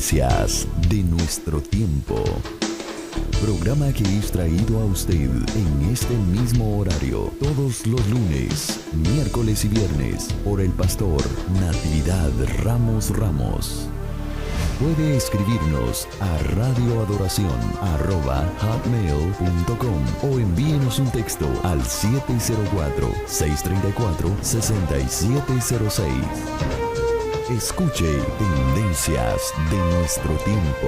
Tendencias de nuestro tiempo. Programa que es traído a usted en este mismo horario todos los lunes, miércoles y viernes por el pastor Natividad Ramos. Puede escribirnos a radioadoración@hotmail.com o envíenos un texto al 704-634-6706. Escuche Tendencias de nuestro tiempo.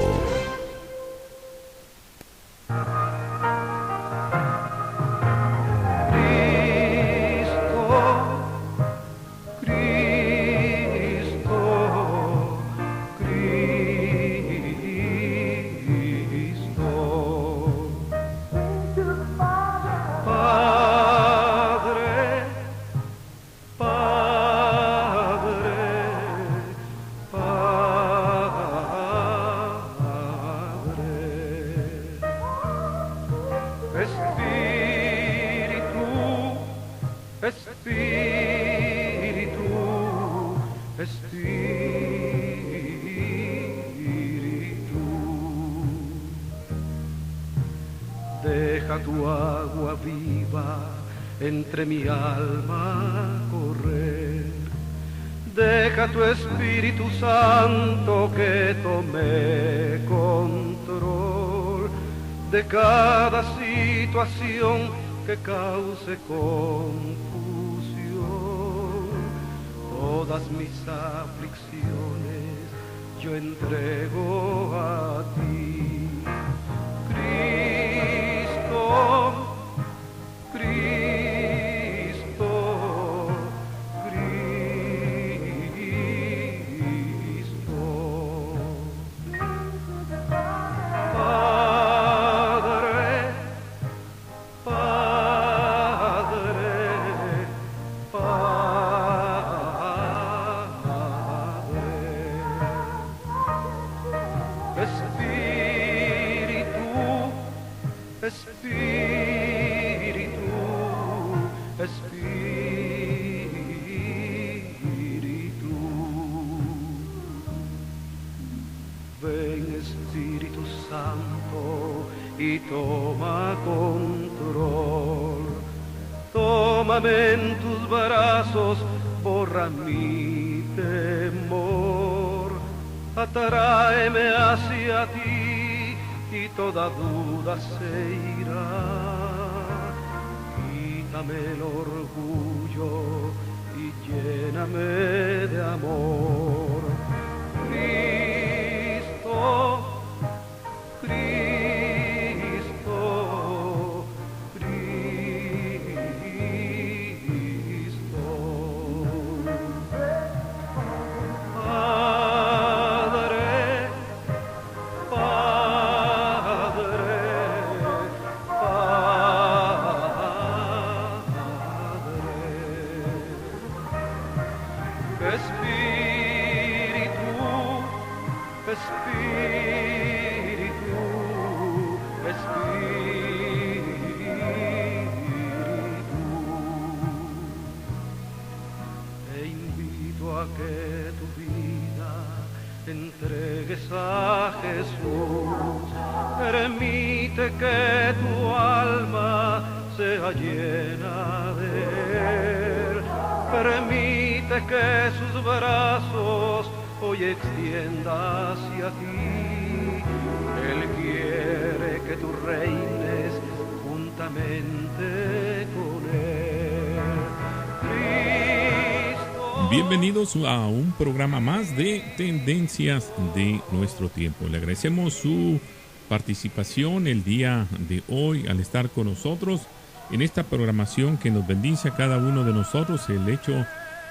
Deja tu agua viva entre mi alma correr. Deja tu Espíritu Santo que tome control de cada situación que cause confusión. Todas mis aflicciones yo entrego a ti. Ven Espíritu Santo y toma control. Tómame en tus brazos, borra mi temor. Atráeme hacia ti y toda duda se irá. Quítame el orgullo y lléname de amor. Entregues a Jesús, permite que tu alma sea llena de Él, permite que sus brazos hoy extienda hacia ti. Él quiere que tú reines juntamente con Él. Bienvenidos a un programa más de Tendencias de nuestro tiempo. Le agradecemos su participación el día de hoy al estar con nosotros en esta programación que nos bendice a cada uno de nosotros, el hecho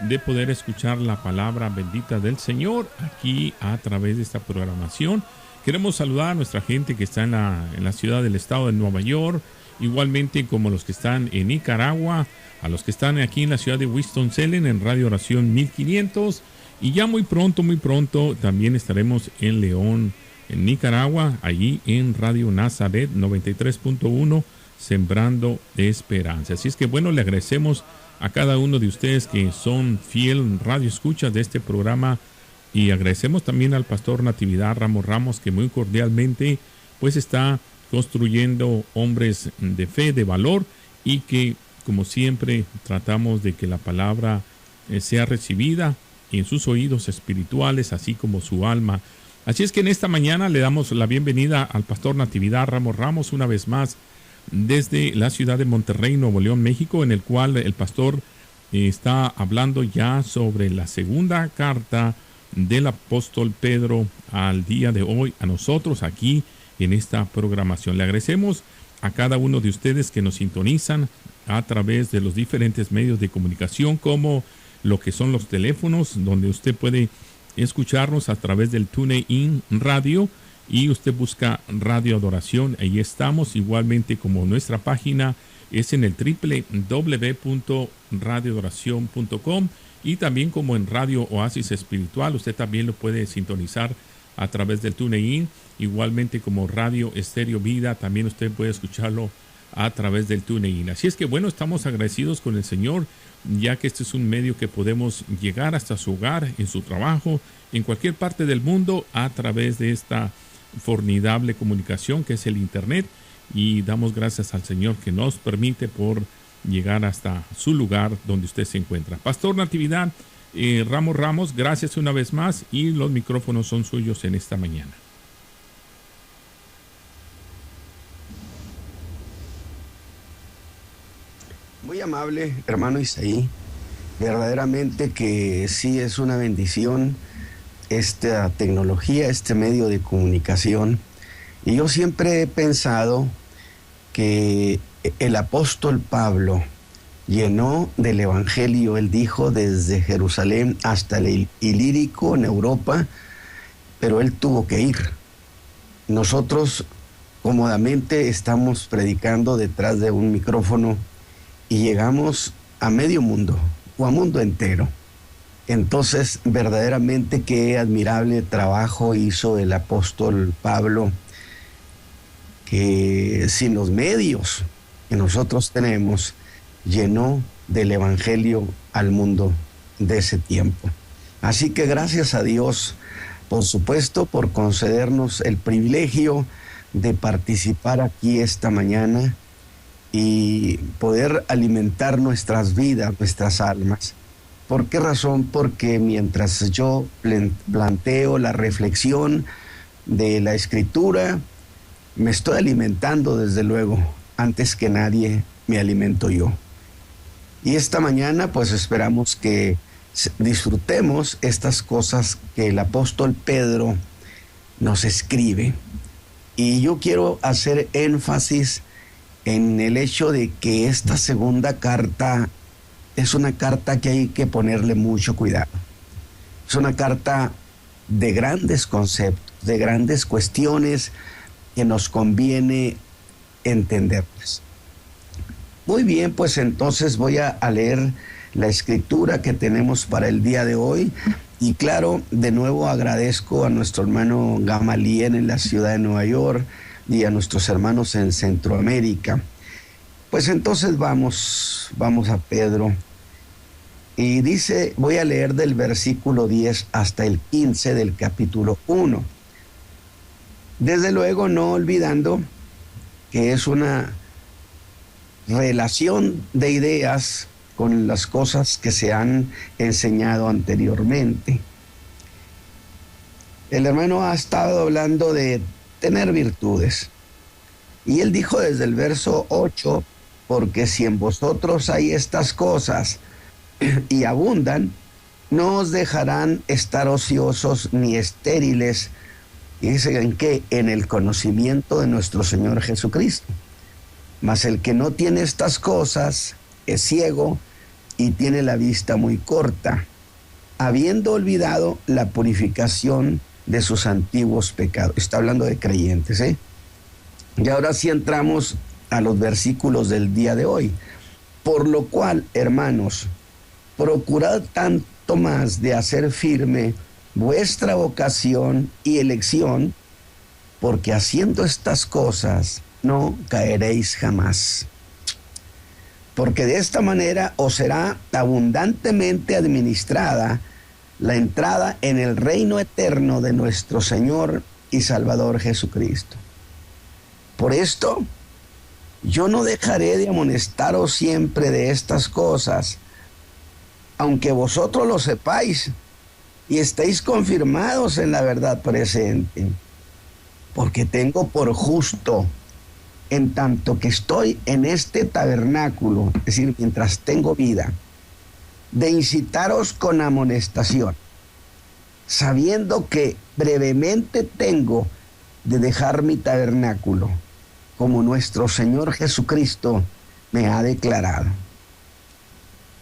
de poder escuchar la palabra bendita del Señor aquí a través de esta programación. Queremos saludar a nuestra gente que está en la ciudad del estado de Nueva York, igualmente como los que están en Nicaragua, a los que están aquí en la ciudad de Winston-Salem en Radio Oración 1500, y ya muy pronto también estaremos en León, en Nicaragua, allí en Radio Nazaret 93.1, Sembrando Esperanza. Así es que bueno, le agradecemos a cada uno de ustedes que son fiel radio escuchas de este programa Y agradecemos también al pastor Natividad Ramos Ramos, que muy cordialmente pues está construyendo hombres de fe, de valor, y que como siempre tratamos de que la palabra sea recibida en sus oídos espirituales, así como su alma. Así es que en esta mañana le damos la bienvenida al pastor Natividad Ramos Ramos una vez más desde la ciudad de Monterrey, Nuevo León, México, en el cual el pastor está hablando ya sobre la segunda carta del apóstol Pedro al día de hoy, a nosotros aquí en esta programación. Le agradecemos a cada uno de ustedes que nos sintonizan a través de los diferentes medios de comunicación, como lo que son los teléfonos, donde usted puede escucharnos a través del TuneIn Radio, y usted busca Radio Adoración, ahí estamos, igualmente como nuestra página es en el www.radioadoracion.com, y también como en Radio Oasis Espiritual, usted también lo puede sintonizar a través del TuneIn, igualmente como Radio Estéreo Vida, también usted puede escucharlo a través del TuneIn. Así es que bueno, estamos agradecidos con el Señor, ya que este es un medio que podemos llegar hasta su hogar, en su trabajo, en cualquier parte del mundo, a través de esta formidable comunicación que es el Internet, y damos gracias al Señor que nos permite por llegar hasta su lugar donde usted se encuentra. Pastor Natividad Ramos, gracias una vez más, y los micrófonos son suyos en esta mañana. Muy amable, hermano Isaí. Verdaderamente que sí es una bendición esta tecnología, este medio de comunicación. Y yo siempre he pensado que el apóstol Pablo llenó del evangelio, él dijo, desde Jerusalén hasta el Ilírico en Europa, pero él tuvo que ir. Nosotros cómodamente estamos predicando detrás de un micrófono y llegamos a medio mundo o a mundo entero. Entonces, verdaderamente qué admirable trabajo hizo el apóstol Pablo, que sin los medios que nosotros tenemos, llenó del evangelio al mundo de ese tiempo. Así que gracias a Dios, por supuesto, por concedernos el privilegio de participar aquí esta mañana y poder alimentar nuestras vidas, nuestras almas. ¿Por qué razón? Porque mientras yo planteo la reflexión de la Escritura, me estoy alimentando, desde luego, antes que nadie me alimento yo. Y esta mañana pues esperamos que disfrutemos estas cosas que el apóstol Pedro nos escribe. Y yo quiero hacer énfasis en el hecho de que esta segunda carta es una carta que hay que ponerle mucho cuidado. Es una carta de grandes conceptos, de grandes cuestiones que nos conviene entenderlas. Muy bien, pues entonces voy a leer la escritura que tenemos para el día de hoy. Y claro, de nuevo agradezco a nuestro hermano Gamaliel en la ciudad de Nueva York y a nuestros hermanos en Centroamérica. Pues entonces vamos a Pedro. Y dice, voy a leer del versículo 10 hasta el 15 del capítulo 1. Desde luego no olvidando que es una relación de ideas con las cosas que se han enseñado anteriormente. El hermano ha estado hablando de tener virtudes. Y él dijo desde el verso 8, porque si en vosotros hay estas cosas y abundan, no os dejarán estar ociosos ni estériles. Y dice en qué, en el conocimiento de nuestro Señor Jesucristo. Mas el que no tiene estas cosas es ciego y tiene la vista muy corta, habiendo olvidado la purificación de sus antiguos pecados. Está hablando de creyentes, ¿eh? Y ahora sí entramos a los versículos del día de hoy. Por lo cual, hermanos, procurad tanto más de hacer firme vuestra vocación y elección, porque haciendo estas cosas no caeréis jamás. Porque de esta manera os será abundantemente administrada la entrada en el reino eterno de nuestro Señor y Salvador Jesucristo. Por esto, yo no dejaré de amonestaros siempre de estas cosas, aunque vosotros lo sepáis y estéis confirmados en la verdad presente, porque tengo por justo, en tanto que estoy en este tabernáculo, es decir, mientras tengo vida, de incitaros con amonestación, sabiendo que brevemente tengo de dejar mi tabernáculo, como nuestro Señor Jesucristo me ha declarado.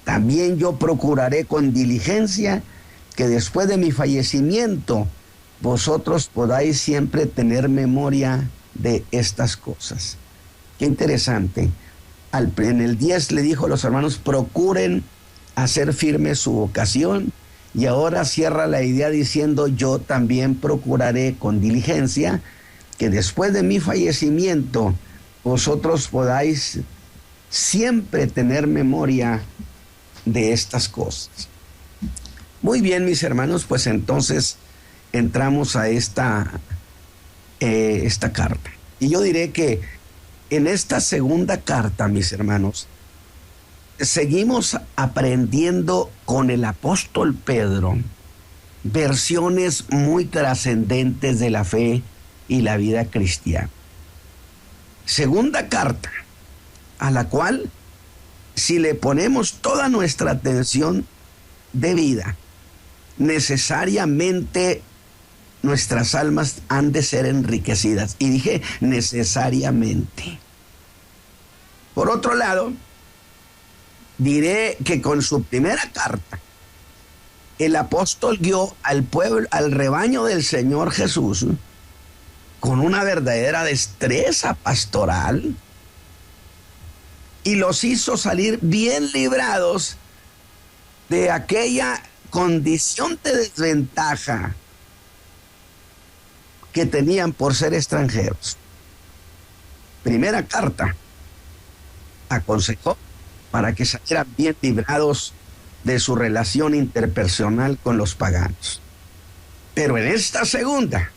También yo procuraré con diligencia que después de mi fallecimiento vosotros podáis siempre tener memoria de estas cosas. Qué interesante. En el 10 le dijo a los hermanos, procuren hacer firme su vocación, y ahora cierra la idea diciendo, yo también procuraré con diligencia que después de mi fallecimiento vosotros podáis siempre tener memoria de estas cosas. Muy bien, mis hermanos, pues entonces entramos a esta carta. Y yo diré que en esta segunda carta, mis hermanos, seguimos aprendiendo con el apóstol Pedro versiones muy trascendentes de la fe y la vida cristiana. Segunda carta, a la cual, si le ponemos toda nuestra atención debida, necesariamente nuestras almas han de ser enriquecidas. Y dije necesariamente. Por otro lado, diré que con su primera carta, el apóstol guió al pueblo, al rebaño del Señor Jesús, con una verdadera destreza pastoral, y los hizo salir bien librados de aquella condición de desventaja que tenían por ser extranjeros. Primera carta, aconsejó para que salieran bien librados de su relación interpersonal con los paganos. Pero en esta segunda,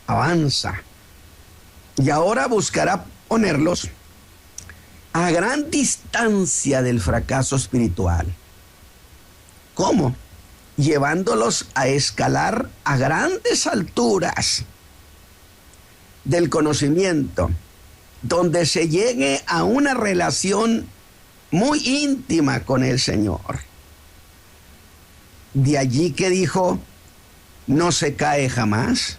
avanza y ahora buscará ponerlos a gran distancia del fracaso espiritual. ¿Cómo? Llevándolos a escalar a grandes alturas del conocimiento, donde se llegue a una relación muy íntima con el Señor. De allí que dijo, no se cae jamás.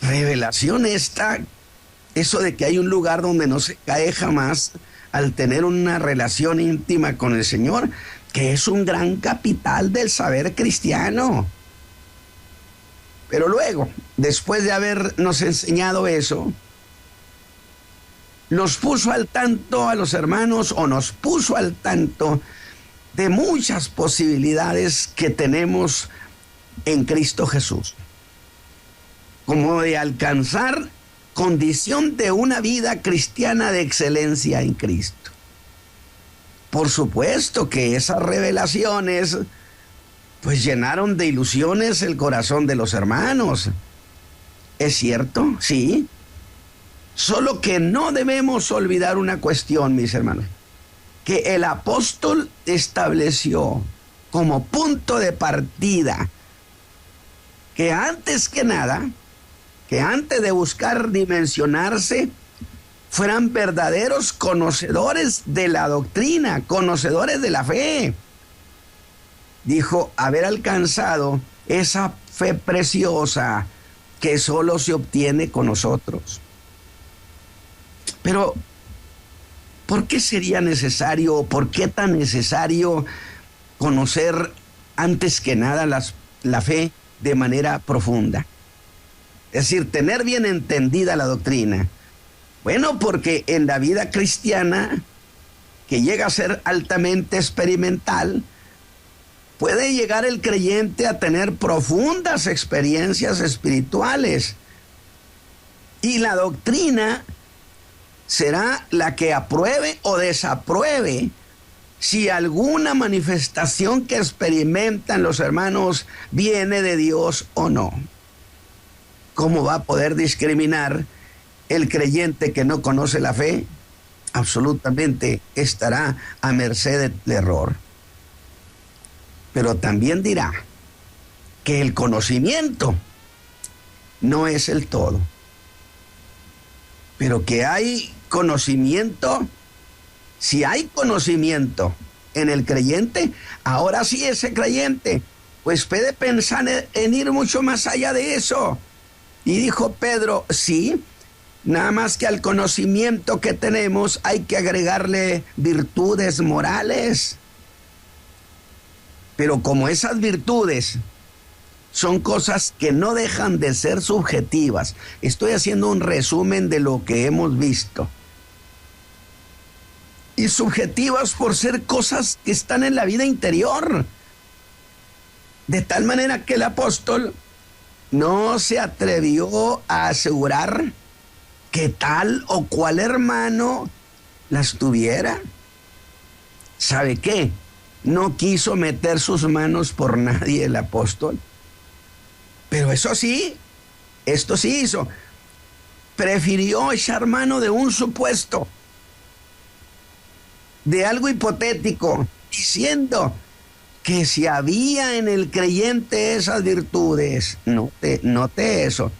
Revelación esta, eso de que hay un lugar donde no se cae jamás al tener una relación íntima con el Señor, que es un gran capital del saber cristiano. Pero luego, después de habernos enseñado eso, los puso al tanto a los hermanos, o nos puso al tanto de muchas posibilidades que tenemos en Cristo Jesús, como de alcanzar condición de una vida cristiana de excelencia en Cristo. Por supuesto que esas revelaciones pues llenaron de ilusiones el corazón de los hermanos. ¿Es cierto? Sí. Solo que no debemos olvidar una cuestión, mis hermanos, que el apóstol estableció como punto de partida que antes que nada, que antes de buscar dimensionarse, fueran verdaderos conocedores de la doctrina, conocedores de la fe. Dijo haber alcanzado esa fe preciosa que solo se obtiene con nosotros. Pero, ¿por qué sería necesario, por qué tan necesario conocer antes que nada la fe de manera profunda? Es decir, tener bien entendida la doctrina. Bueno, porque en la vida cristiana, que llega a ser altamente experimental, puede llegar el creyente a tener profundas experiencias espirituales. Y la doctrina será la que apruebe o desapruebe si alguna manifestación que experimentan los hermanos viene de Dios o no. ¿Cómo va a poder discriminar el creyente que no conoce la fe? Absolutamente estará a merced del error. Pero también dirá que el conocimiento no es el todo, pero que hay conocimiento. Si hay conocimiento en el creyente, ahora sí ese creyente pues puede pensar en ir mucho más allá de eso. Y dijo Pedro, sí, nada más que al conocimiento que tenemos hay que agregarle virtudes morales. Pero como esas virtudes son cosas que no dejan de ser subjetivas, estoy haciendo un resumen de lo que hemos visto. Y subjetivas por ser cosas que están en la vida interior. De tal manera que el apóstol no se atrevió a asegurar que tal o cual hermano las tuviera. ¿Sabe qué? No quiso meter sus manos por nadie el apóstol. Pero eso sí, esto sí hizo. Prefirió echar mano de un supuesto, de algo hipotético, diciendo que si había en el creyente esas virtudes, note eso,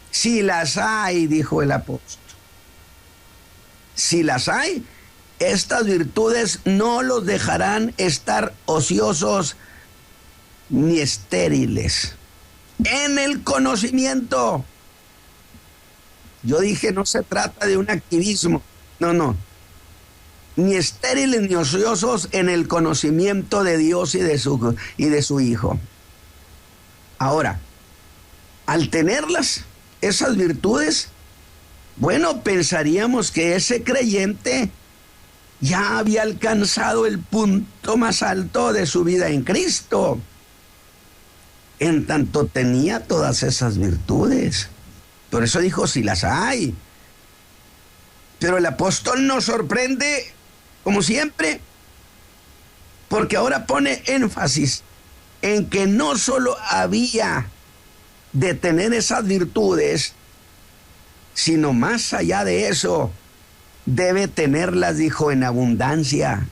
si las hay, dijo el apóstol, si las hay, estas virtudes no los dejarán estar ociosos ni estériles. En el conocimiento. Yo dije, no se trata de un activismo, no. Ni estériles ni ociosos en el conocimiento de Dios y de su Hijo. Ahora, al tenerlas, esas virtudes, bueno, pensaríamos que ese creyente ya había alcanzado el punto más alto de su vida en Cristo, en tanto tenía todas esas virtudes. Por eso dijo, si las hay. Pero el apóstol nos sorprende, como siempre, porque ahora pone énfasis en que no solo había de tener esas virtudes, sino más allá de eso, debe tenerlas, dijo, en abundancia.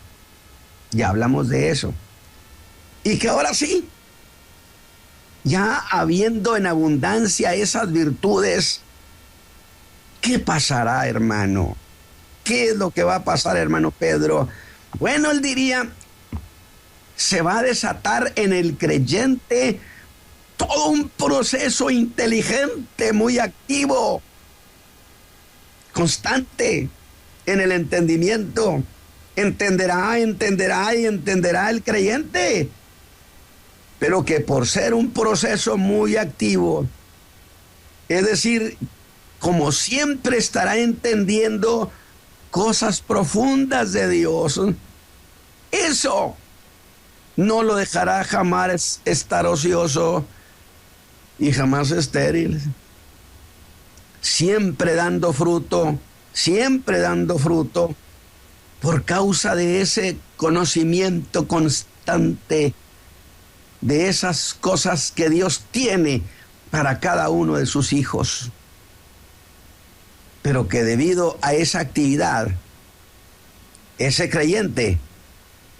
Ya hablamos de eso. Y que ahora sí, ya habiendo en abundancia esas virtudes, ¿qué pasará, hermano? ¿Qué es lo que va a pasar, hermano Pedro? Bueno, él diría, se va a desatar en el creyente todo un proceso inteligente, muy activo, constante en el entendimiento. Entenderá el creyente, pero que por ser un proceso muy activo, es decir, como siempre estará entendiendo cosas profundas de Dios, eso no lo dejará jamás estar ocioso y jamás estéril, siempre dando fruto por causa de ese conocimiento constante de esas cosas que Dios tiene para cada uno de sus hijos, pero que debido a esa actividad, ese creyente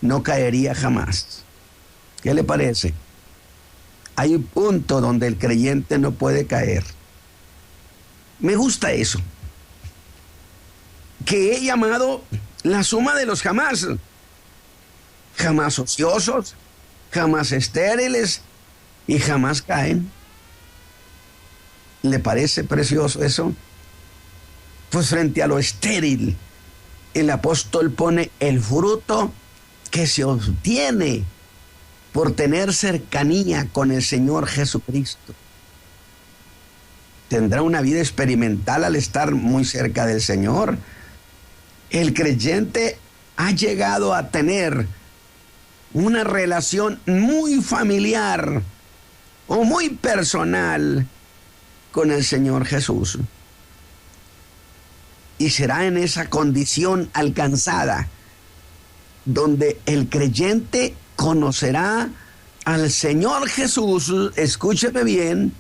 no caería jamás. ¿Qué le parece? Hay un punto donde el creyente no puede caer. Me gusta eso, que he llamado la suma de los jamás. Jamás ociosos, jamás estériles y jamás caen. ¿Le parece precioso eso? Pues frente a lo estéril, el apóstol pone el fruto que se obtiene por tener cercanía con el Señor Jesucristo. Tendrá una vida experimental al estar muy cerca del Señor. El creyente ha llegado a tener una relación muy familiar o muy personal con el Señor Jesús. Y será en esa condición alcanzada donde el creyente conocerá al Señor Jesús, escúcheme bien,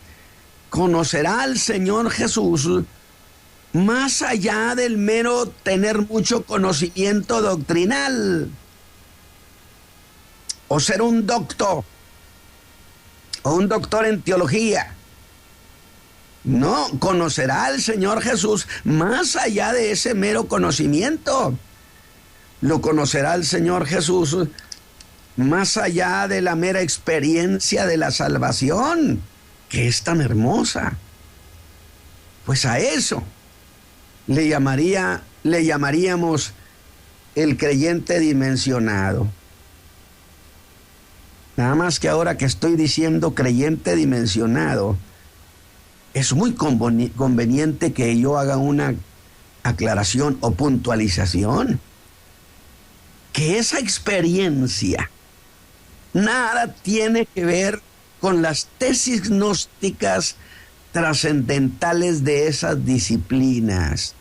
conocerá al Señor Jesús más allá del mero tener mucho conocimiento doctrinal, o ser un doctor, o un doctor en teología. No, conocerá al Señor Jesús más allá de ese mero conocimiento. Lo conocerá al Señor Jesús más allá de la mera experiencia de la salvación, que es tan hermosa. Pues a eso le llamaríamos el creyente dimensionado. Nada más que ahora que estoy diciendo creyente dimensionado, es muy conveniente que yo haga una aclaración o puntualización. Que esa experiencia nada tiene que ver con las tesis gnósticas trascendentales de esas disciplinas,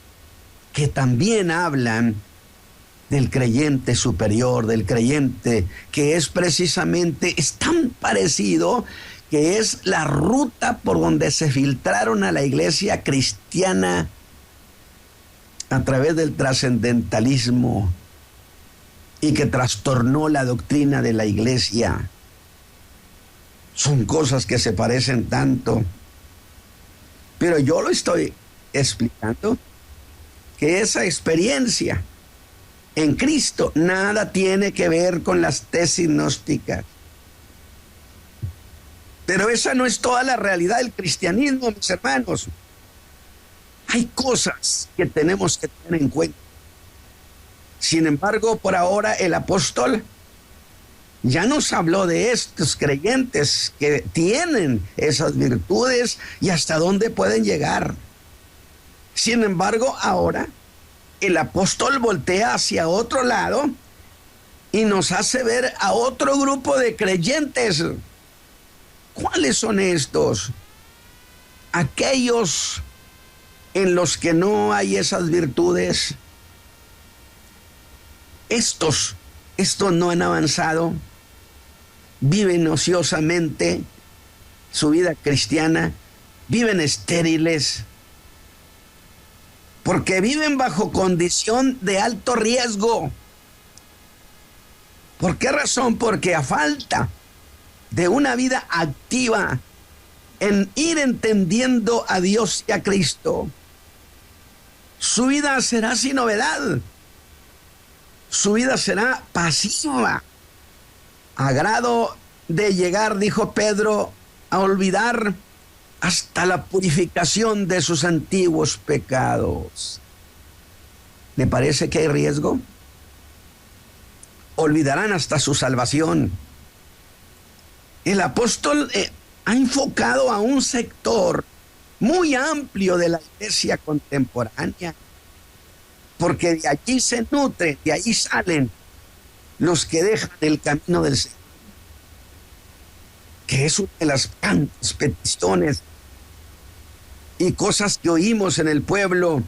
que también hablan del creyente superior, del creyente que es precisamente, es tan parecido que es la ruta por donde se filtraron a la iglesia cristiana a través del trascendentalismo y que trastornó la doctrina de la iglesia. Son cosas que se parecen tanto, pero yo lo estoy explicando, que esa experiencia en Cristo nada tiene que ver con las tesis gnósticas. Pero esa no es toda la realidad del cristianismo, mis hermanos. Hay cosas que tenemos que tener en cuenta. Sin embargo, por ahora el apóstol ya nos habló de estos creyentes que tienen esas virtudes y hasta dónde pueden llegar. Sin embargo, ahora el apóstol voltea hacia otro lado y nos hace ver a otro grupo de creyentes. ¿Cuáles son estos? Aquellos en los que no hay esas virtudes. Estos no han avanzado, viven ociosamente su vida cristiana, viven estériles, porque viven bajo condición de alto riesgo. ¿Por qué razón? Porque a falta de una vida activa en ir entendiendo a Dios y a Cristo, su vida será sin novedad. Su vida será pasiva, a grado de llegar, dijo Pedro, a olvidar hasta la purificación de sus antiguos pecados. ¿Le parece que hay riesgo? Olvidarán hasta su salvación. El apóstol ha enfocado a un sector muy amplio de la iglesia contemporánea, porque de allí se nutren, de allí salen los que dejan el camino del Señor, que es una de las tantas peticiones y cosas que oímos en el pueblo.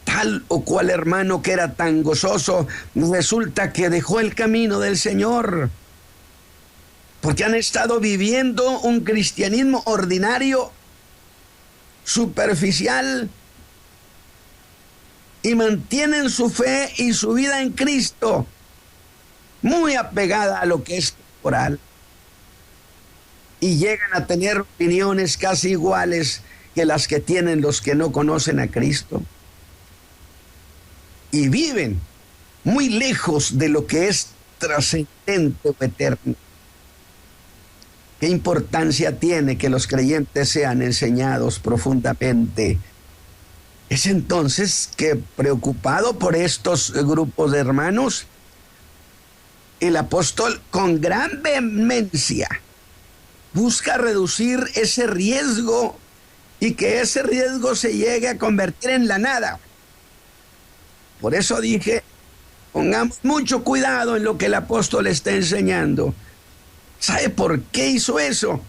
Tal o cual hermano que era tan gozoso, resulta que dejó el camino del Señor, porque han estado viviendo un cristianismo ordinario, superficial, y mantienen su fe y su vida en Cristo muy apegada a lo que es temporal, y llegan a tener opiniones casi iguales que las que tienen los que no conocen a Cristo, y viven muy lejos de lo que es trascendente o eterno. ¿Qué importancia tiene que los creyentes sean enseñados profundamente? Es entonces que, preocupado por estos grupos de hermanos, el apóstol con gran vehemencia busca reducir ese riesgo y que ese riesgo se llegue a convertir en la nada. Por eso dije, pongamos mucho cuidado en lo que el apóstol está enseñando. ¿Sabe por qué hizo eso?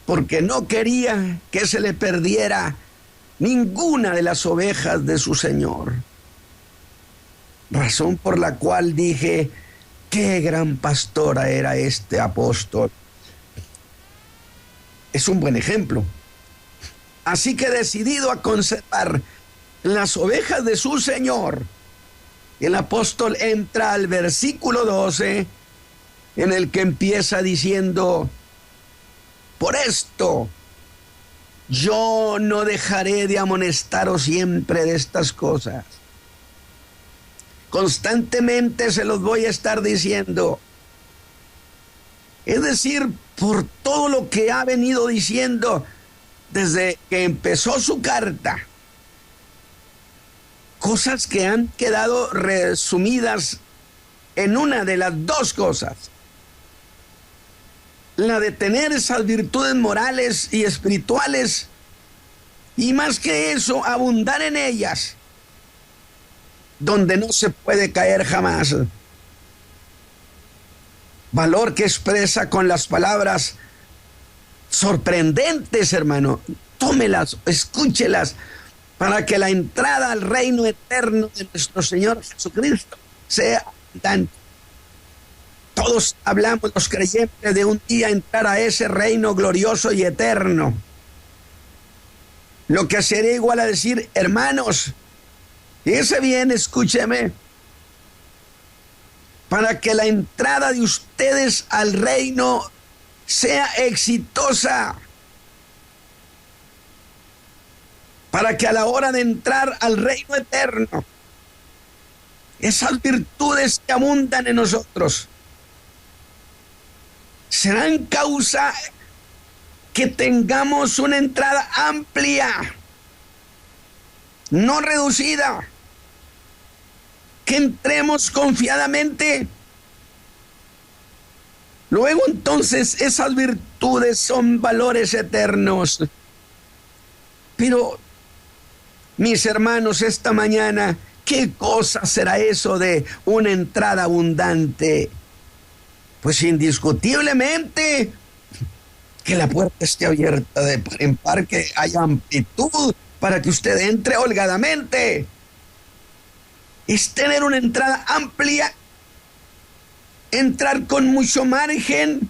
Porque no quería que se le perdiera ninguna de las ovejas de su Señor. Razón por la cual dije, Qué gran pastora era este apóstol. Es un buen ejemplo. Así que decidido a conservar las ovejas de su Señor, el apóstol entra al versículo 12, en el que empieza diciendo: por esto yo no dejaré de amonestaros siempre de estas cosas. Constantemente se los voy a estar diciendo. Es decir, por todo lo que ha venido diciendo desde que empezó su carta. Cosas que han quedado resumidas en una de las dos cosas. La de tener esas virtudes morales y espirituales, y más que eso, abundar en ellas, donde no se puede caer jamás. Valor que expresa con las palabras sorprendentes, hermano. Tómelas, escúchelas, para que la entrada al reino eterno de nuestro Señor Jesucristo sea abundante. Todos hablamos, los creyentes, de un día entrar a ese reino glorioso y eterno. Lo que sería igual a decir: hermanos, fíjense bien, escúcheme, para que la entrada de ustedes al reino sea exitosa, para que a la hora de entrar al reino eterno, esas virtudes que abundan en nosotros serán causa que tengamos una entrada amplia, no reducida, que entremos confiadamente. Luego entonces esas virtudes son valores eternos. Pero, mis hermanos, esta mañana, ¿qué cosa será eso de una entrada abundante? Pues indiscutiblemente que la puerta esté abierta de par en par, que haya amplitud para que usted entre holgadamente. Es tener una entrada amplia, entrar con mucho margen,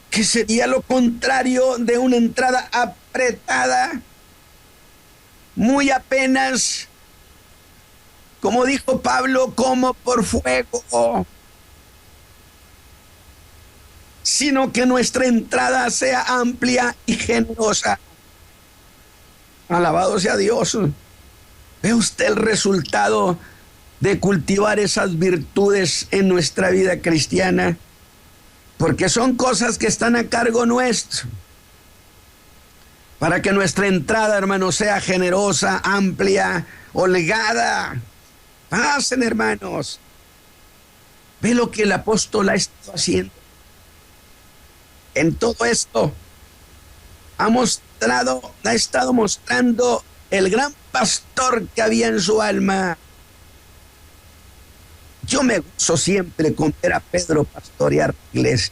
que sería lo contrario de una entrada apretada, muy apenas, como dijo Pablo, como por fuego, sino que nuestra entrada sea amplia y generosa. Alabado sea Dios. ¿Ve usted el resultado de cultivar esas virtudes en nuestra vida cristiana? Porque son cosas que están a cargo nuestro. Para que nuestra entrada, hermano, sea generosa, amplia, holgada. Pasen, hermanos. Ve lo que el apóstol ha estado haciendo. En todo esto ha estado mostrando el gran pastor que había en su alma. Yo me gozo siempre con ver a Pedro pastorear la iglesia.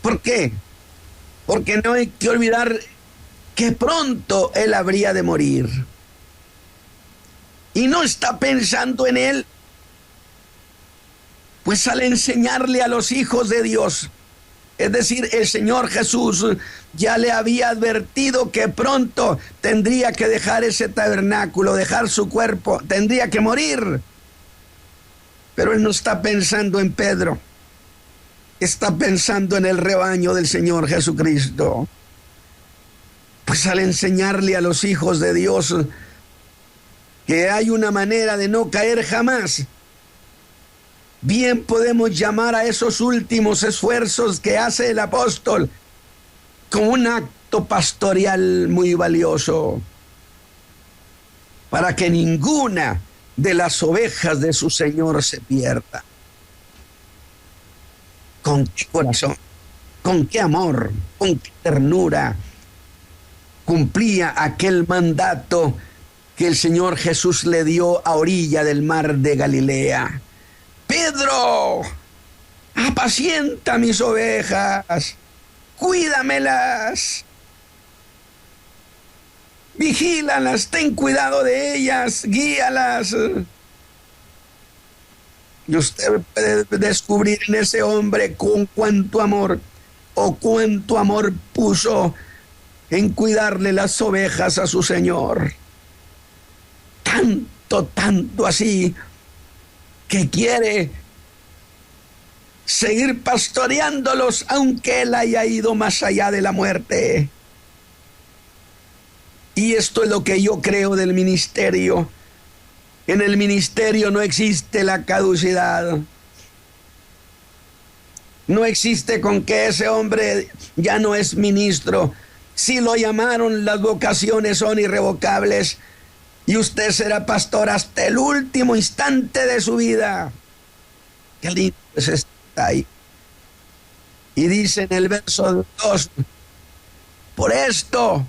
¿Por qué? Porque no hay que olvidar que pronto él habría de morir. Y no está pensando en él, pues al enseñarle a los hijos de Dios, es decir, el Señor Jesús ya le había advertido que pronto tendría que dejar ese tabernáculo, dejar su cuerpo, tendría que morir. Pero él no está pensando en Pedro, está pensando en el rebaño del Señor Jesucristo. Pues al enseñarle a los hijos de Dios que hay una manera de no caer jamás, bien podemos llamar a esos últimos esfuerzos que hace el apóstol como un acto pastoral muy valioso, para que ninguna de las ovejas de su Señor se pierda. ¿Con qué corazón? ¿Con qué amor? ¿Con qué ternura cumplía aquel mandato que el Señor Jesús le dio a orilla del mar de Galilea? Pedro, apacienta mis ovejas, cuídamelas. vigílalas, ten cuidado de ellas, guíalas. Y usted puede descubrir en ese hombre con cuánto amor puso en cuidarle las ovejas a su Señor. Tanto así que quiere seguir pastoreándolos aunque él haya ido más allá de la muerte. Y esto es lo que yo creo del ministerio. En el ministerio no existe la caducidad. No existe con que ese hombre ya no es ministro. Si lo llamaron, las vocaciones son irrevocables y usted será pastor hasta el último instante de su vida. Qué lindo es estar ahí. Y dice en el verso 2, por esto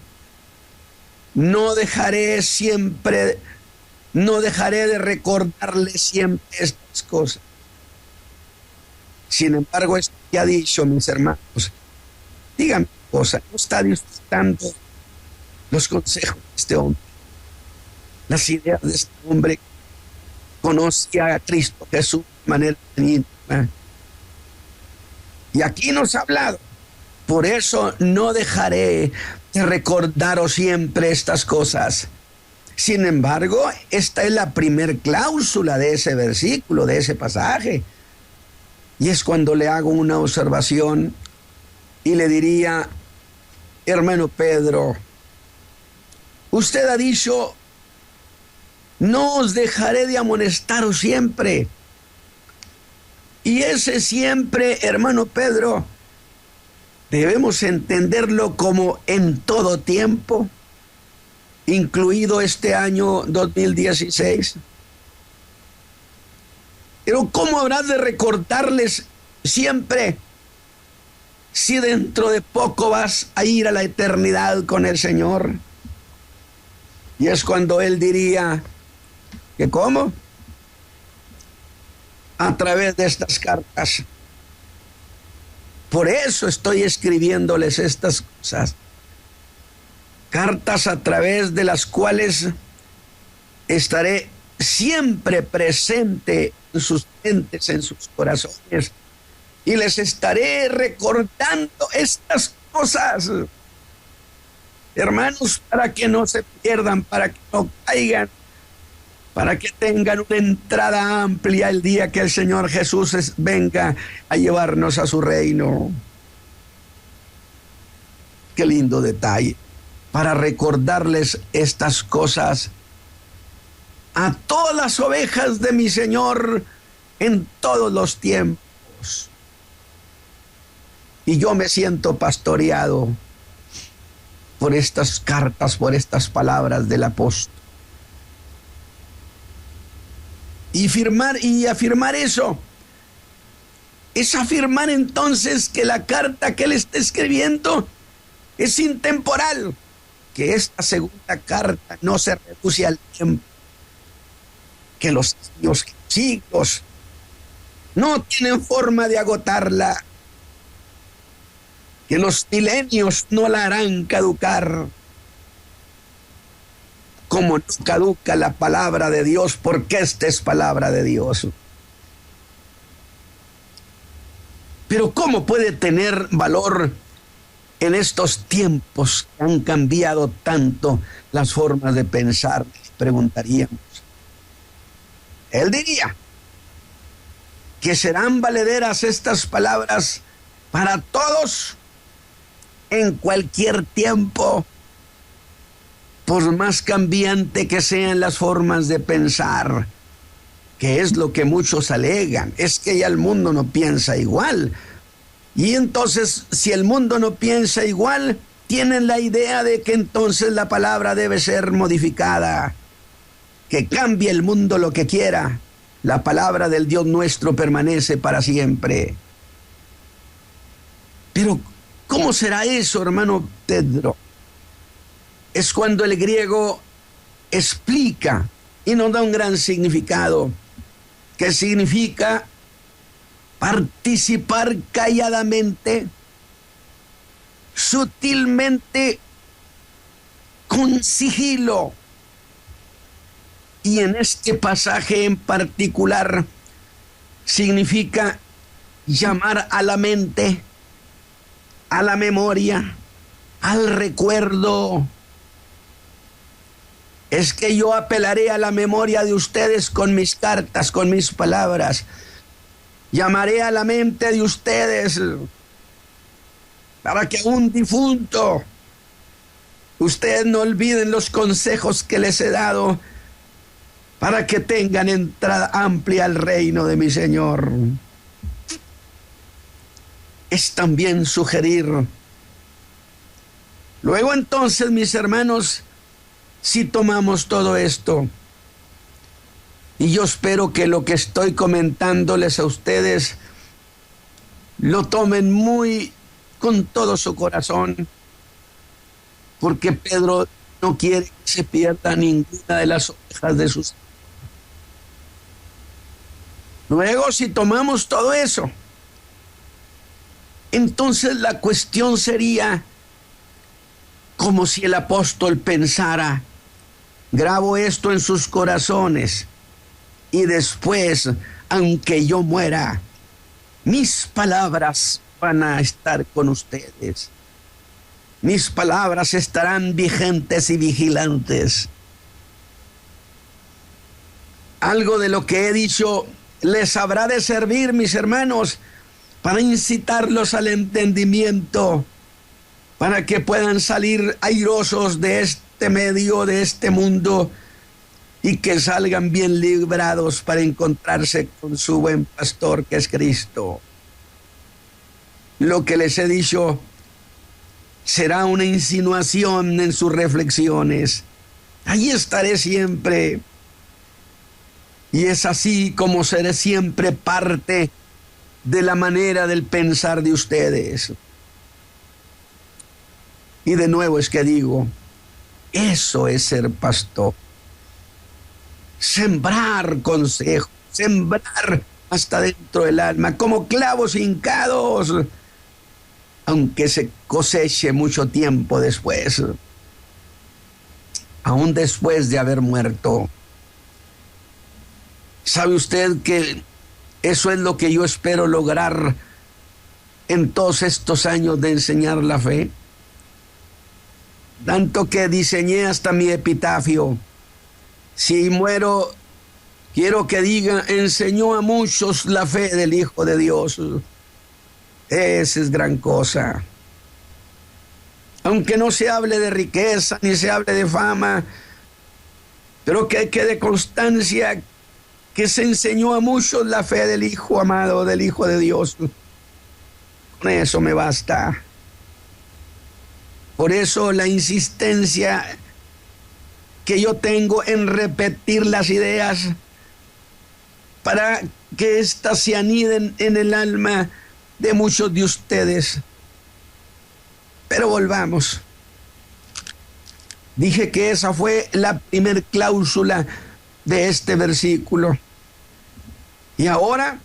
no dejaré de recordarle siempre estas cosas. Sin embargo, esto que ha dicho, mis hermanos, díganme cosa, no está disfrutando los consejos de este hombre, las ideas de este hombre. Conocía a Cristo Jesús de manera íntima. Y aquí nos ha hablado. Por eso no dejaré de recordaros siempre estas cosas. Sin embargo, esta es la primer cláusula de ese versículo, de ese pasaje. Y es cuando le hago una observación y le diría, hermano Pedro, usted ha dicho, no os dejaré de amonestaros siempre. Y ese siempre, hermano Pedro, debemos entenderlo como en todo tiempo, incluido este año 2016. Pero ¿cómo habrás de recordarles siempre si dentro de poco vas a ir a la eternidad con el Señor? Y es cuando él diría que ¿cómo? A través de estas cartas. Por eso estoy escribiéndoles estas cosas. Cartas a través de las cuales estaré siempre presente en sus mentes, en sus corazones, y les estaré recordando estas cosas, hermanos, para que no se pierdan, para que no caigan, para que tengan una entrada amplia el día que el Señor Jesús venga a llevarnos a su reino. Qué lindo detalle, para recordarles estas cosas a todas las ovejas de mi Señor en todos los tiempos. Y yo me siento pastoreado por estas cartas, por estas palabras del apóstol. Y afirmar eso es afirmar entonces que la carta que él está escribiendo es intemporal, que esta segunda carta no se reduce al tiempo, que los siglos no tienen forma de agotarla, que los milenios no la harán caducar, como no caduca la palabra de Dios, porque esta es palabra de Dios. Pero ¿cómo puede tener valor en estos tiempos que han cambiado tanto las formas de pensar? Preguntaríamos. Él diría que serán valederas estas palabras para todos en cualquier tiempo, por más cambiante que sean las formas de pensar, que es lo que muchos alegan, es que ya el mundo no piensa igual. Y entonces, si el mundo no piensa igual, tienen la idea de que entonces la palabra debe ser modificada, que cambie el mundo lo que quiera. La palabra del Dios nuestro permanece para siempre. Pero, ¿cómo será eso, hermano Pedro? Es cuando el griego explica y nos da un gran significado, que significa participar calladamente, sutilmente, con sigilo. Y en este pasaje en particular significa llamar a la mente, a la memoria, al recuerdo. Es que yo apelaré a la memoria de ustedes con mis cartas, con mis palabras. Llamaré a la mente de ustedes para que un difunto, ustedes no olviden los consejos que les he dado, para que tengan entrada amplia al reino de mi Señor. Es también sugerir. Luego entonces, mis hermanos, si tomamos todo esto, y yo espero que lo que estoy comentándoles a ustedes lo tomen muy con todo su corazón, porque Pedro no quiere que se pierda ninguna de las ovejas de sus. Luego, si tomamos todo eso, entonces la cuestión sería como si el apóstol pensara: grabo esto en sus corazones y después, aunque yo muera, mis palabras van a estar con ustedes. Mis palabras estarán vigentes y vigilantes. Algo de lo que he dicho les habrá de servir, mis hermanos, para incitarlos al entendimiento, para que puedan salir airosos de este medio, de este mundo, y que salgan bien librados para encontrarse con su buen pastor, que es Cristo. Lo que les he dicho será una insinuación en sus reflexiones. Allí estaré siempre. Y es así como seré siempre parte de la manera del pensar de ustedes. Y de nuevo es que digo, eso es ser pastor. Sembrar consejo, sembrar hasta dentro del alma, como clavos hincados, aunque se coseche mucho tiempo después, aún después de haber muerto. ¿Sabe usted que eso es lo que yo espero lograr en todos estos años de enseñar la fe? Tanto que diseñé hasta mi epitafio. Si muero, quiero que diga: enseñó a muchos la fe del Hijo de Dios. Esa es gran cosa. Aunque no se hable de riqueza, ni se hable de fama, pero que quede constancia que se enseñó a muchos la fe del Hijo amado, del Hijo de Dios. Con eso me basta. Por eso la insistencia que yo tengo en repetir las ideas, para que éstas se aniden en el alma de muchos de ustedes. Pero volvamos. Dije que esa fue la primer cláusula de este versículo. Y ahora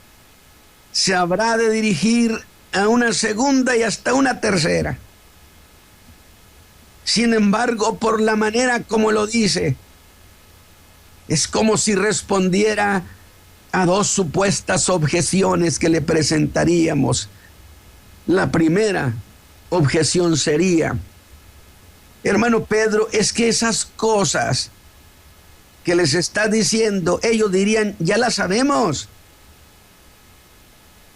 se habrá de dirigir a una segunda y hasta una tercera. Sin embargo, por la manera como lo dice, es como si respondiera a dos supuestas objeciones que le presentaríamos. La primera objeción sería: hermano Pedro, es que esas cosas que les está diciendo, ellos dirían, ya las sabemos.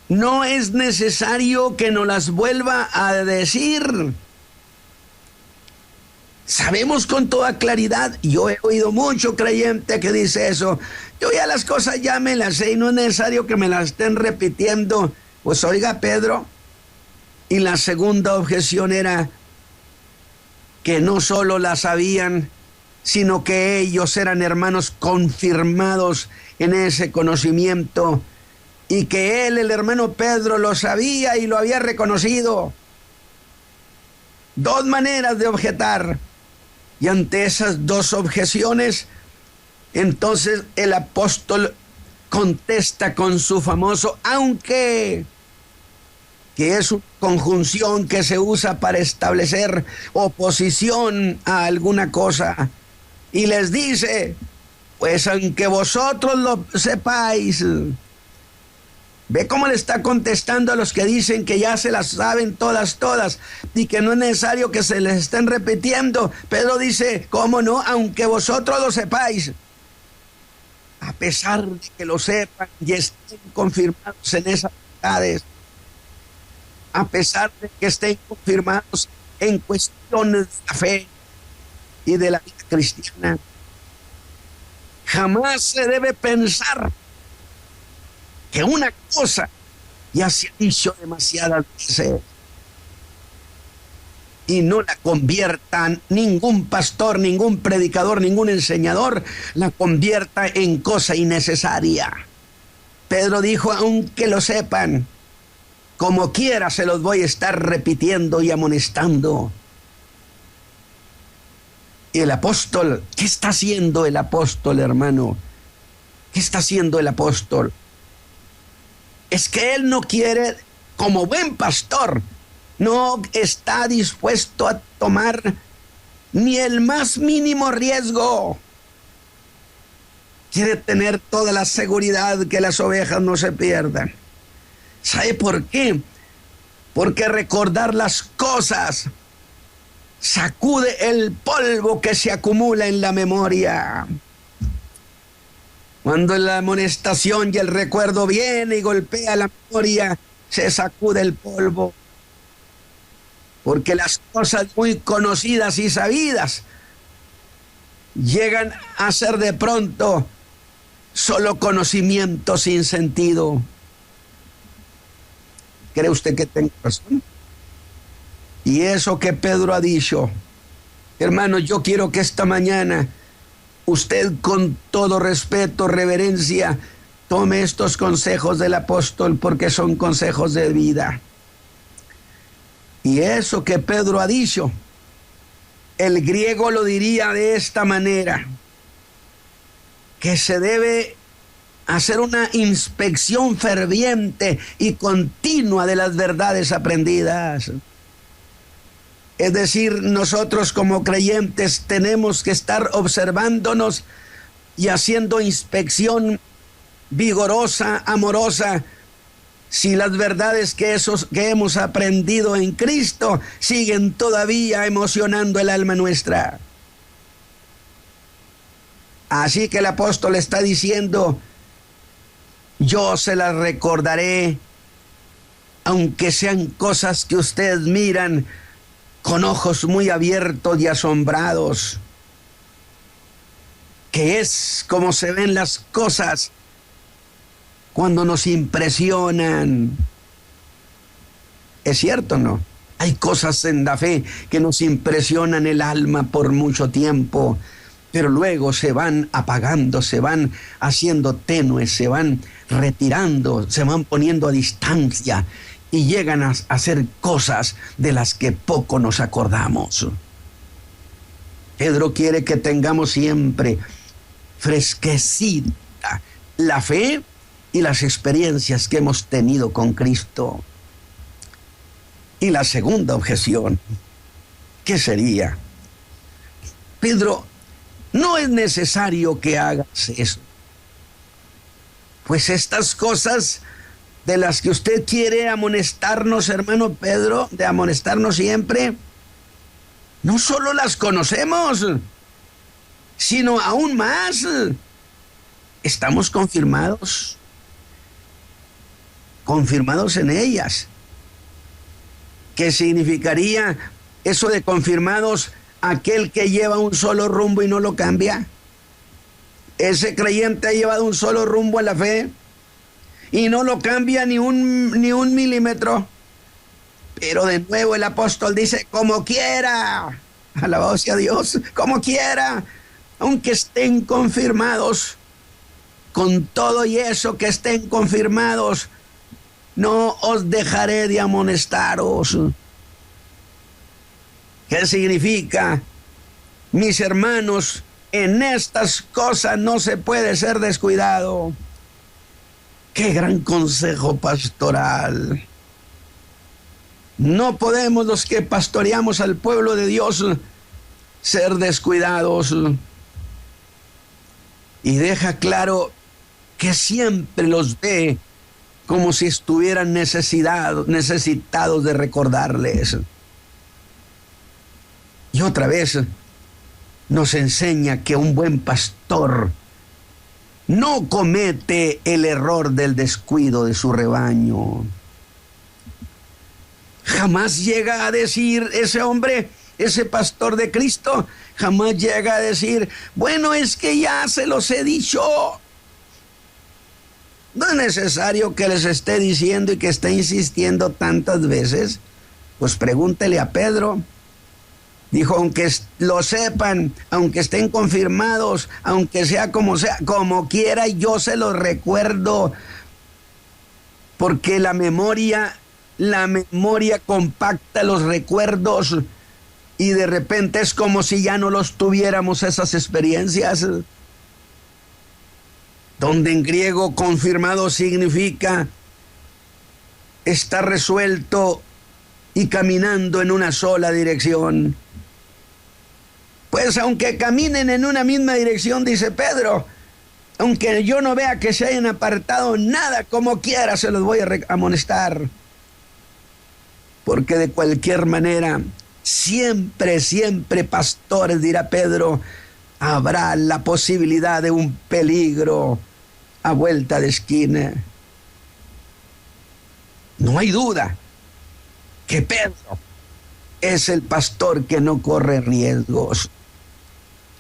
No es necesario que nos las vuelva a decir. Sabemos con toda claridad. Yo he oído mucho creyente que dice eso. Yo ya las cosas ya me las sé y no es necesario que me las estén repitiendo. Pues oiga, Pedro. Y la segunda objeción era que no solo las sabían, sino que ellos eran hermanos confirmados en ese conocimiento, y que él, el hermano Pedro, lo sabía y lo había reconocido. Dos maneras de objetar. Y ante esas dos objeciones, entonces el apóstol contesta con su famoso aunque, que es una conjunción que se usa para establecer oposición a alguna cosa. Y les dice, pues aunque vosotros lo sepáis. Ve cómo le está contestando a los que dicen que ya se las saben todas, y que no es necesario que se les estén repitiendo. Pedro dice, ¿cómo no? Aunque vosotros lo sepáis. A pesar de que lo sepan y estén confirmados en esas verdades, a pesar de que estén confirmados en cuestiones de la fe y de la vida cristiana, jamás se debe pensar que una cosa ya se ha dicho demasiadas veces y no la conviertan ningún pastor, ningún predicador, ningún enseñador, la convierta en cosa innecesaria. Pedro dijo, aunque lo sepan, como quiera se los voy a estar repitiendo y amonestando. Y el apóstol, ¿qué está haciendo el apóstol, hermano? ¿Qué está haciendo el apóstol? Es que él no quiere, como buen pastor, no está dispuesto a tomar ni el más mínimo riesgo. Quiere tener toda la seguridad que las ovejas no se pierdan. ¿Sabe por qué? Porque recordar las cosas sacude el polvo que se acumula en la memoria. Cuando la amonestación y el recuerdo viene y golpea la memoria, se sacude el polvo. Porque las cosas muy conocidas y sabidas llegan a ser de pronto solo conocimiento sin sentido. ¿Cree usted que tengo razón? Y eso que Pedro ha dicho, hermano, yo quiero que esta mañana usted, con todo respeto, reverencia, tome estos consejos del apóstol, porque son consejos de vida. Y eso que Pedro ha dicho, el griego lo diría de esta manera, que se debe hacer una inspección ferviente y continua de las verdades aprendidas. Es decir, nosotros como creyentes tenemos que estar observándonos y haciendo inspección vigorosa, amorosa, si las verdades que hemos aprendido en Cristo siguen todavía emocionando el alma nuestra. Así que el apóstol está diciendo, yo se las recordaré, aunque sean cosas que ustedes miran con ojos muy abiertos y asombrados, que es como se ven las cosas cuando nos impresionan. ¿Es cierto o no? Hay cosas en la fe que nos impresionan el alma por mucho tiempo, pero luego se van apagando, se van haciendo tenues, se van retirando, se van poniendo a distancia y llegan a ser cosas de las que poco nos acordamos. Pedro quiere que tengamos siempre fresquecita la fe y las experiencias que hemos tenido con Cristo. Y la segunda objeción, ¿qué sería? Pedro, no es necesario que hagas eso, pues estas cosas de las que usted quiere amonestarnos, hermano Pedro, de amonestarnos siempre, no solo las conocemos, sino aún más, estamos confirmados en ellas. ¿Qué significaría eso de confirmados? Aquel que lleva un solo rumbo y no lo cambia. Ese creyente ha llevado un solo rumbo en la fe y no lo cambia ni un milímetro. Pero de nuevo el apóstol dice, como quiera, alabado sea Dios, como quiera, aunque estén confirmados, con todo y eso que estén confirmados, no os dejaré de amonestaros. ¿Qué significa? Mis hermanos, en estas cosas no se puede ser descuidado. ¡Qué gran consejo pastoral! No podemos los que pastoreamos al pueblo de Dios ser descuidados. Y deja claro que siempre los ve como si estuvieran necesitados de recordarles. Y otra vez nos enseña que un buen pastor no comete el error del descuido de su rebaño. Jamás llega a decir ese hombre, ese pastor de Cristo, jamás llega a decir, bueno, es que ya se los he dicho. No es necesario que les esté diciendo y que esté insistiendo tantas veces. Pues pregúntele a Pedro. Dijo, aunque lo sepan, aunque estén confirmados, aunque sea, como quiera, yo se los recuerdo. Porque la memoria compacta los recuerdos y de repente es como si ya no los tuviéramos esas experiencias. Donde en griego confirmado significa estar resuelto y caminando en una sola dirección. Pues aunque caminen en una misma dirección, dice Pedro, aunque yo no vea que se hayan apartado nada, como quiera se los voy a amonestar. Porque de cualquier manera, siempre, pastores, dirá Pedro, habrá la posibilidad de un peligro a vuelta de esquina. No hay duda que Pedro es el pastor que no corre riesgos.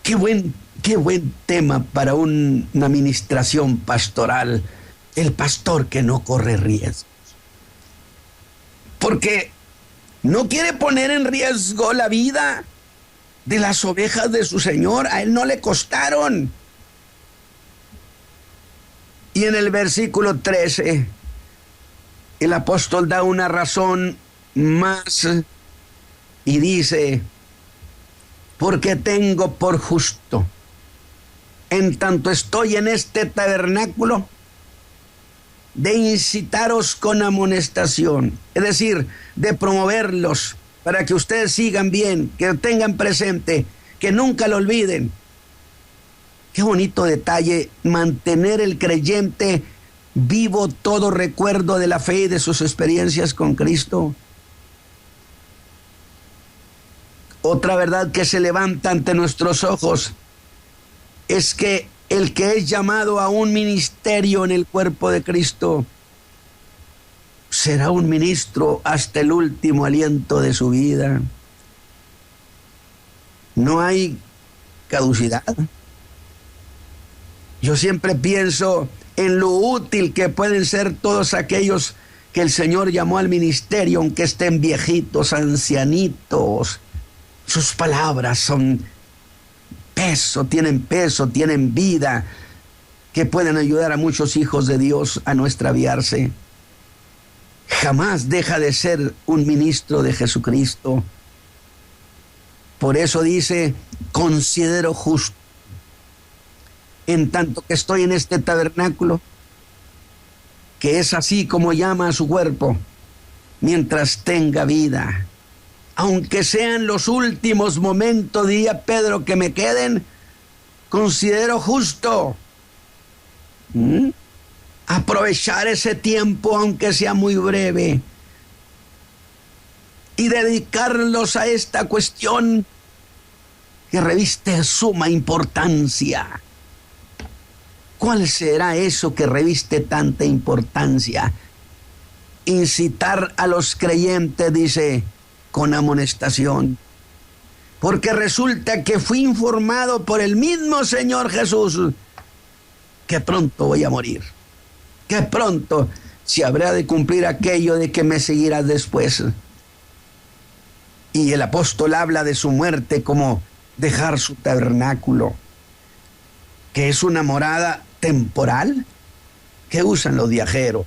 Qué buen tema para una administración pastoral, el pastor que no corre riesgos. Porque no quiere poner en riesgo la vida de las ovejas de su Señor. A él no le costaron. Y en el versículo 13, el apóstol da una razón más y dice, porque tengo por justo, en tanto estoy en este tabernáculo, de incitaros con amonestación, es decir, de promoverlos para que ustedes sigan bien, que tengan presente, que nunca lo olviden. Qué bonito detalle, mantener el creyente vivo todo recuerdo de la fe y de sus experiencias con Cristo. Otra verdad que se levanta ante nuestros ojos es que el que es llamado a un ministerio en el cuerpo de Cristo será un ministro hasta el último aliento de su vida. No hay caducidad. Yo siempre pienso en lo útil que pueden ser todos aquellos que el Señor llamó al ministerio, aunque estén viejitos, ancianitos. Sus palabras son peso, tienen vida, que pueden ayudar a muchos hijos de Dios a no extraviarse. Jamás deja de ser un ministro de Jesucristo. Por eso dice, considero justo, en tanto que estoy en este tabernáculo, que es así como llama a su cuerpo, mientras tenga vida. Aunque sean los últimos momentos, diría Pedro, que me queden, considero justo aprovechar ese tiempo, aunque sea muy breve, y dedicarlos a esta cuestión que reviste suma importancia. ¿Cuál será eso que reviste tanta importancia? Incitar a los creyentes, dice, con amonestación. Porque resulta que fui informado por el mismo Señor Jesús que pronto voy a morir. Que pronto se habrá de cumplir aquello de que me seguirás después. Y el apóstol habla de su muerte como dejar su tabernáculo, que es una morada temporal que usan los viajeros.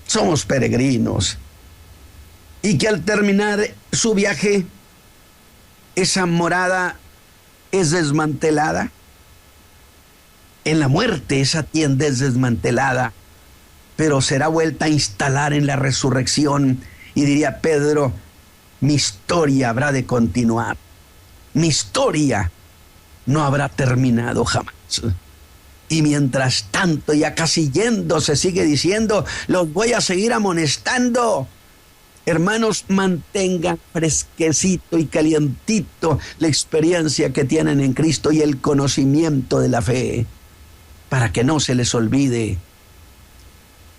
Somos peregrinos. Y que al terminar su viaje, esa morada es desmantelada. En la muerte esa tienda es desmantelada, pero será vuelta a instalar en la resurrección Y diría Pedro, mi historia habrá de continuar. Mi historia no habrá terminado jamás. Y mientras tanto, ya casi yendo, se sigue diciendo, los voy a seguir amonestando. Hermanos, mantengan fresquecito y calientito la experiencia que tienen en Cristo y el conocimiento de la fe, para que no se les olvide.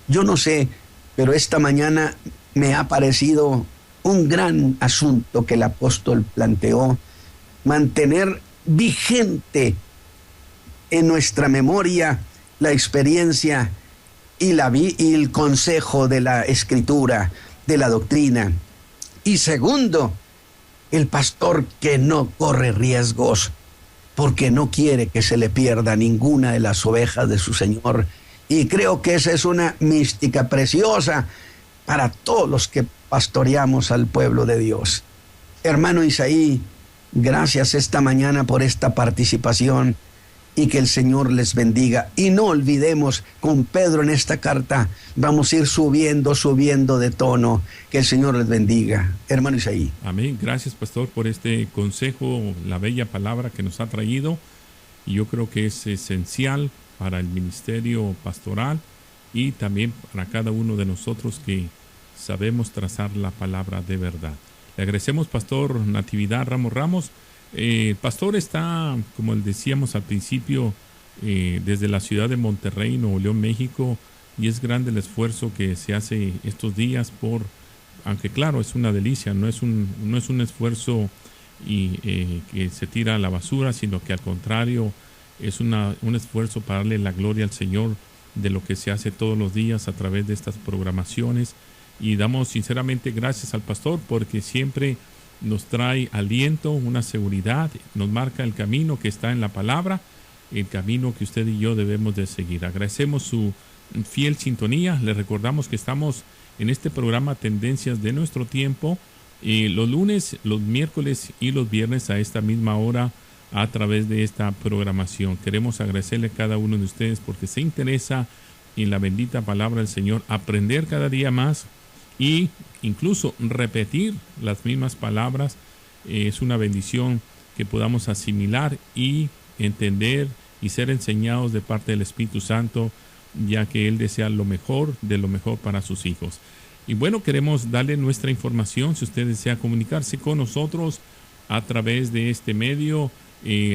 Yo no sé, pero esta mañana me ha parecido un gran asunto que el apóstol planteó, mantener vigente en nuestra memoria la experiencia y el consejo de la Escritura, de la doctrina. Y segundo, el pastor que no corre riesgos porque no quiere que se le pierda ninguna de las ovejas de su Señor. Y creo que esa es una mística preciosa para todos los que pastoreamos al pueblo de Dios. Hermano Isaí, gracias esta mañana por esta participación y que el Señor les bendiga. Y no olvidemos, con Pedro en esta carta, vamos a ir subiendo de tono. Que el Señor les bendiga. Hermano Isaí. Amén. Gracias, pastor, por este consejo, la bella palabra que nos ha traído. Y yo creo que es esencial para el ministerio pastoral y también para cada uno de nosotros que sabemos trazar la palabra de verdad. Le agradecemos, pastor Natividad Ramos. El pastor está, como decíamos al principio, desde la ciudad de Monterrey, Nuevo León, México, y es grande el esfuerzo que se hace estos días aunque claro, es una delicia, no es un esfuerzo que se tira a la basura, sino que al contrario, es un esfuerzo para darle la gloria al Señor de lo que se hace todos los días a través de estas programaciones. Y damos sinceramente gracias al pastor porque siempre nos trae aliento, una seguridad, nos marca el camino que está en la palabra, el camino que usted y yo debemos de seguir. Agradecemos su fiel sintonía. Le recordamos que estamos en este programa Tendencias de Nuestro Tiempo, los lunes, los miércoles y los viernes a esta misma hora a través de esta programación. Queremos agradecerle a cada uno de ustedes porque se interesa en la bendita palabra del Señor, aprender cada día más y incluso repetir las mismas palabras. Es una bendición que podamos asimilar y entender y ser enseñados de parte del Espíritu Santo, ya que Él desea lo mejor de lo mejor para sus hijos. Y bueno, queremos darle nuestra información. Si usted desea comunicarse con nosotros a través de este medio,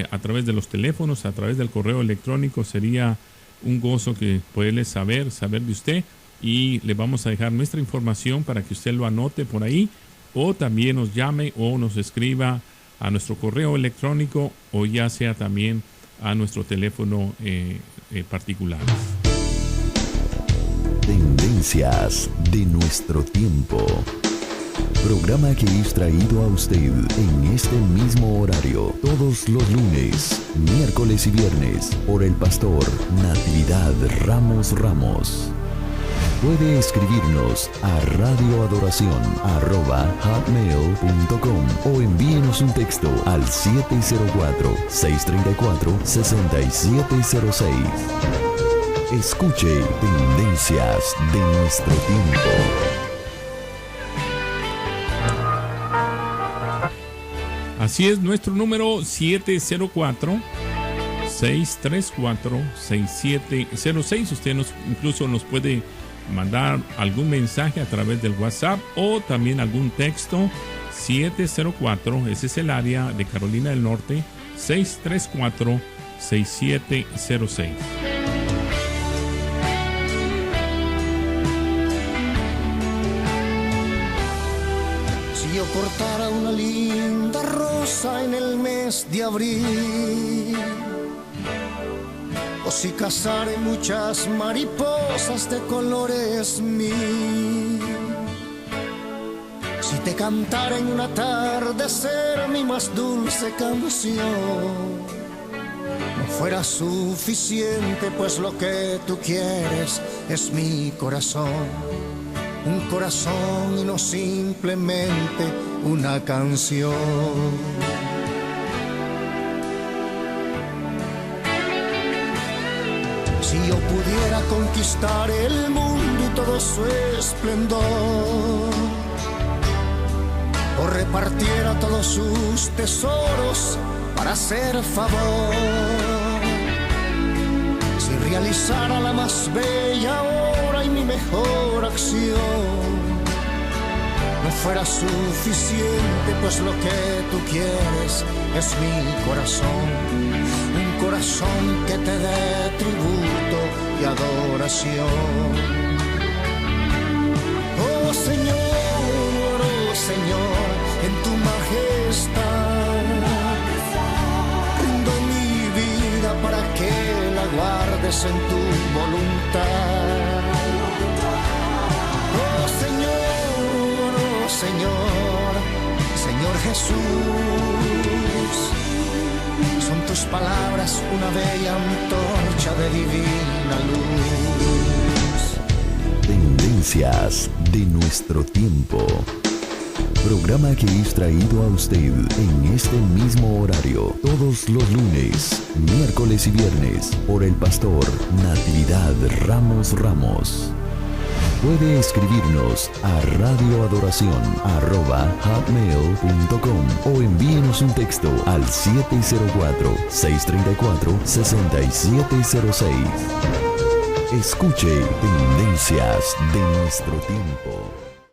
a través de los teléfonos, a través del correo electrónico, sería un gozo que poderle saber de usted. Y le vamos a dejar nuestra información para que usted lo anote por ahí, o también nos llame o nos escriba a nuestro correo electrónico, o ya sea también a nuestro teléfono particular. Tendencias de Nuestro Tiempo. Programa que es traído a usted en este mismo horario todos los lunes, miércoles y viernes por el pastor Natividad Ramos. Puede escribirnos a radioadoración@hotmail.com o envíenos un texto al 704-634-6706. Escuche Tendencias de Nuestro Tiempo. Así es, nuestro número 704-634-6706. Usted incluso nos puede mandar algún mensaje a través del WhatsApp o también algún texto. 704, ese es el área de Carolina del Norte, 634-6706. Si yo cortara una linda rosa en el mes de abril, o si cazare muchas mariposas de colores mil, si te cantara en un atardecer mi más dulce canción, no fuera suficiente, pues lo que tú quieres es mi corazón. Un corazón y no simplemente una canción. Si yo pudiera conquistar el mundo y todo su esplendor, repartiera todos sus tesoros para hacer favor, si realizara la más bella obra y mi mejor acción no fuera suficiente, pues lo que tú quieres es mi corazón, un corazón que te dé tributo y adoración. Oh Señor, en tu majestad rindo mi vida para que la guardes en tu voluntad. Oh Señor Jesús, son tus palabras una bella antorcha de divina luz. Tendencias de nuestro tiempo. Programa que es traído a usted en este mismo horario todos los lunes, miércoles y viernes por el pastor Natividad Ramos. Puede escribirnos a radioadoración@hotmail.com o envíenos un texto al 704-634-6706. Escuche Tendencias de nuestro tiempo.